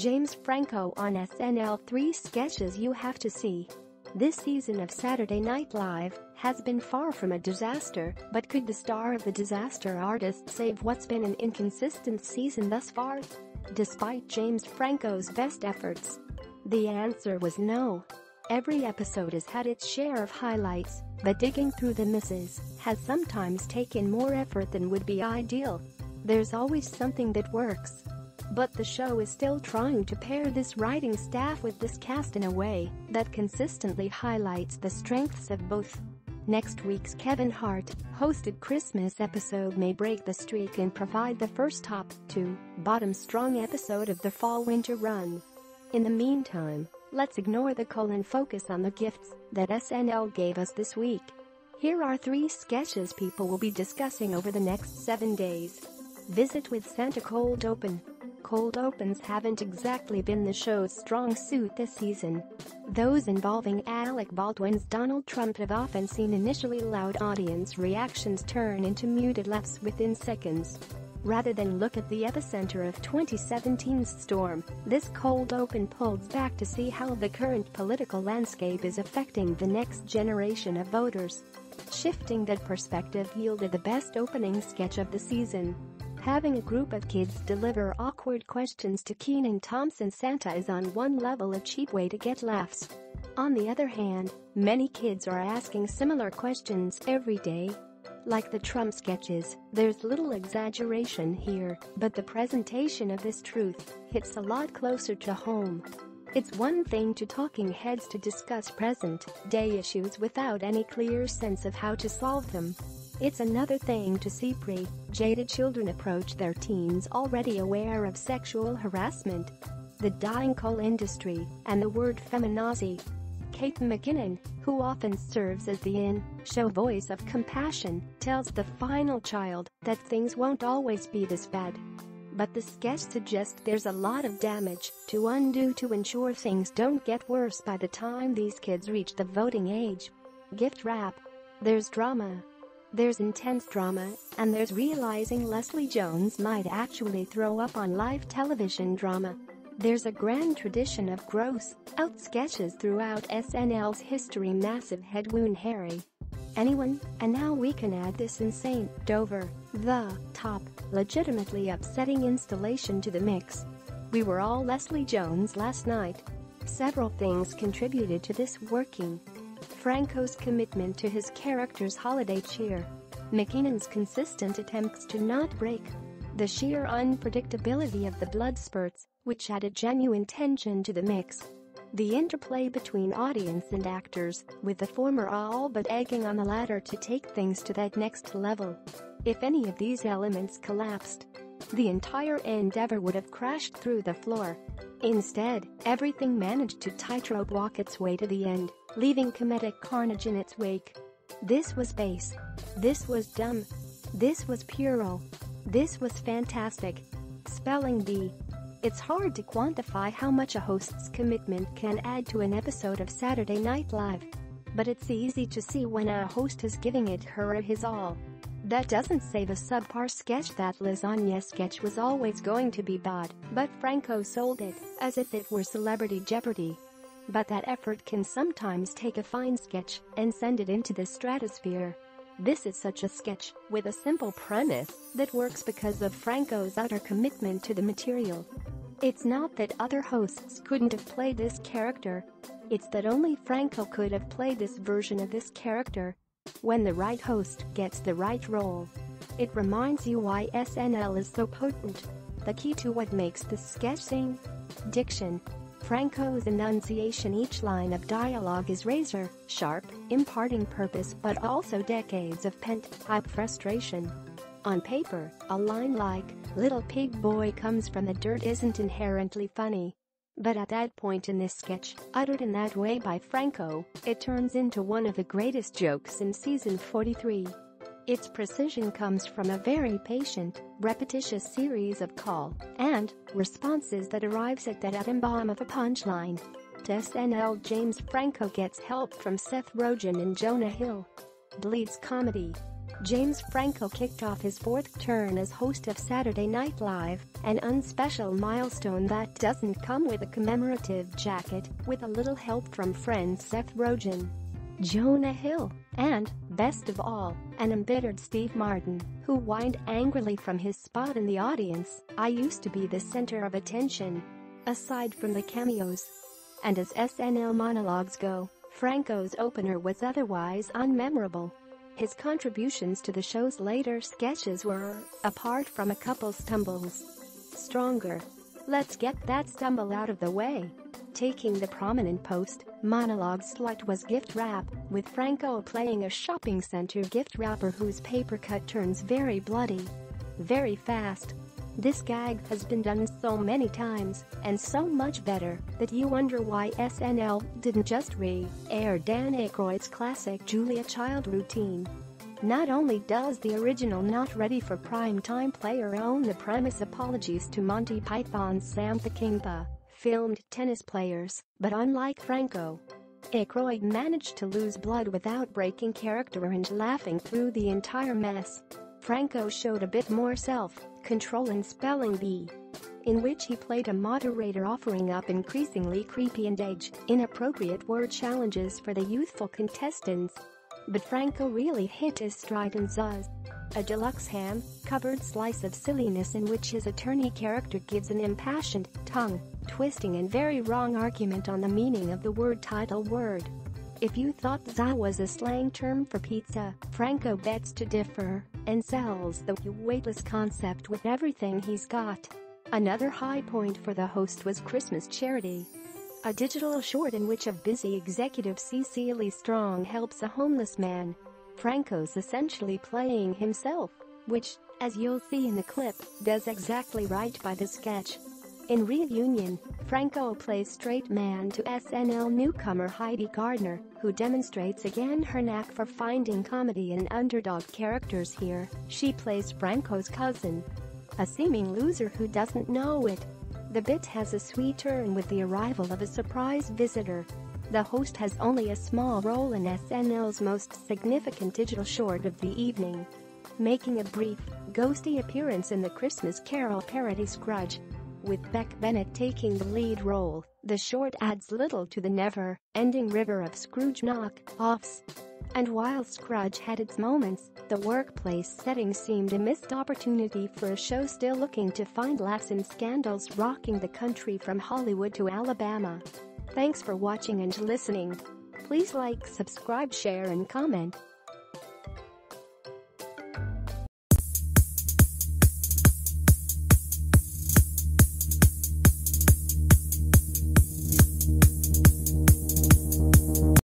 James Franco on SNL, 3 sketches you have to see. This season of Saturday Night Live has been far from a disaster, but could the star of the disaster artist save what's been an inconsistent season thus far? Despite James Franco's best efforts, the answer was no. Every episode has had its share of highlights, but digging through the misses has sometimes taken more effort than would be ideal. There's always something that works, but the show is still trying to pair this writing staff with this cast in a way that consistently highlights the strengths of both. Next week's Kevin Hart-hosted Christmas episode may break the streak and provide the first top to bottom strong episode of the fall-winter run. In the meantime, let's ignore the coal and focus on the gifts that SNL gave us this week. Here are 3 sketches people will be discussing over the next 7 days. Visit with Santa cold open. Cold opens haven't exactly been the show's strong suit this season. Those involving Alec Baldwin's Donald Trump have often seen initially loud audience reactions turn into muted laughs within seconds. Rather than look at the epicenter of 2017's storm, this cold open pulls back to see how the current political landscape is affecting the next generation of voters. Shifting that perspective yielded the best opening sketch of the season. Having a group of kids deliver awkward questions to Kenan Thompson's Santa is on one level a cheap way to get laughs. On the other hand, many kids are asking similar questions every day. Like the Trump sketches, there's little exaggeration here, but the presentation of this truth hits a lot closer to home. It's one thing to talking heads to discuss present-day issues without any clear sense of how to solve them. It's another thing to see pre-jaded children approach their teens already aware of sexual harassment, the dying coal industry, and the word feminazi. Kate McKinnon, who often serves as the in-show voice of compassion, tells the final child that things won't always be this bad. But the sketch suggests there's a lot of damage to undo to ensure things don't get worse by the time these kids reach the voting age. Gift wrap. There's drama. There's intense drama, and there's realizing Leslie Jones might actually throw up on live television drama. There's a grand tradition of gross-out sketches throughout SNL's history. Massive head wound Harry. Anyone, and now we can add this insane, over-the-top, legitimately upsetting installation to the mix. We were all Leslie Jones last night. Several things contributed to this working. Franco's commitment to his character's holiday cheer. McKinnon's consistent attempts to not break the sheer unpredictability of the blood spurts, which added genuine tension to the mix. The interplay between audience and actors, with the former all but egging on the latter to take things to that next level. If any of these elements collapsed, the entire endeavor would have crashed through the floor. Instead, everything managed to tightrope walk its way to the end, leaving comedic carnage in its wake. This was base. This was dumb. This was puerile. This was fantastic. Spelling bee. It's hard to quantify how much a host's commitment can add to an episode of Saturday Night Live. But it's easy to see when a host is giving it her or his all. That doesn't say the subpar sketch that lasagna sketch was always going to be bad, but Franco sold it as if it were Celebrity Jeopardy. But that effort can sometimes take a fine sketch and send it into the stratosphere. This is such a sketch, with a simple premise, that works because of Franco's utter commitment to the material. It's not that other hosts couldn't have played this character. It's that only Franco could have played this version of this character. When the right host gets the right role, it reminds you why SNL is so potent. The key to what makes this sketch sing? Diction. Franco's enunciation. Each line of dialogue is razor sharp, imparting purpose but also decades of pent-up frustration. On paper, a line like, "Little pig boy comes from the dirt" isn't inherently funny. But at that point in this sketch, uttered in that way by Franco, it turns into one of the greatest jokes in season 43. Its precision comes from a very patient, repetitious series of call and responses that arrives at that atom bomb of a punchline. To SNL, James Franco gets help from Seth Rogen and Jonah Hill. Bleeds comedy. James Franco kicked off his fourth turn as host of Saturday Night Live, an unspecial milestone that doesn't come with a commemorative jacket, with a little help from friends Seth Rogen, Jonah Hill, and, best of all, an embittered Steve Martin, who whined angrily from his spot in the audience, "I used to be the center of attention." Aside from the cameos. And as SNL monologues go, Franco's opener was otherwise unmemorable. His contributions to the show's later sketches were, apart from a couple stumbles, stronger. Let's get that stumble out of the way. Taking the prominent post-monologue slot was gift wrap, with Franco playing a shopping center gift wrapper whose paper cut turns very bloody very fast. This gag has been done so many times, and so much better, that you wonder why SNL didn't just re-air Dan Aykroyd's classic Julia Child routine. Not only does the original Not Ready for Primetime player own the premise apologies to Monty Python's Sam Peckinpah filmed tennis players, but unlike Franco, Aykroyd managed to lose blood without breaking character and laughing through the entire mess. Franco showed a bit more self-control in Spelling Bee, in which he played a moderator offering up increasingly creepy and age-inappropriate word challenges for the youthful contestants. But Franco really hit his stride in Zuz, a deluxe ham-covered slice of silliness in which his attorney character gives an impassioned, tongue-twisting and very wrong argument on the meaning of the word title word. If you thought za was a slang term for pizza, Franco bets to differ, and sells the weightless concept with everything he's got. Another high point for the host was Christmas Charity, a digital short in which a busy executive Cecily Strong helps a homeless man. Franco's essentially playing himself, which, as you'll see in the clip, does exactly right by the sketch. In Reunion, Franco plays straight man to SNL newcomer Heidi Gardner, who demonstrates again her knack for finding comedy in underdog characters. Here, she plays Franco's cousin, a seeming loser who doesn't know it. The bit has a sweet turn with the arrival of a surprise visitor. The host has only a small role in SNL's most significant digital short of the evening, making a brief, ghosty appearance in the Christmas Carol parody Scrooge. With Beck Bennett taking the lead role, the short adds little to the never-ending river of Scrooge knock-offs. And while Scrooge had its moments, the workplace setting seemed a missed opportunity for a show still looking to find laughs in scandals rocking the country from Hollywood to Alabama. Thanks for watching and listening. Please like, subscribe, share and comment.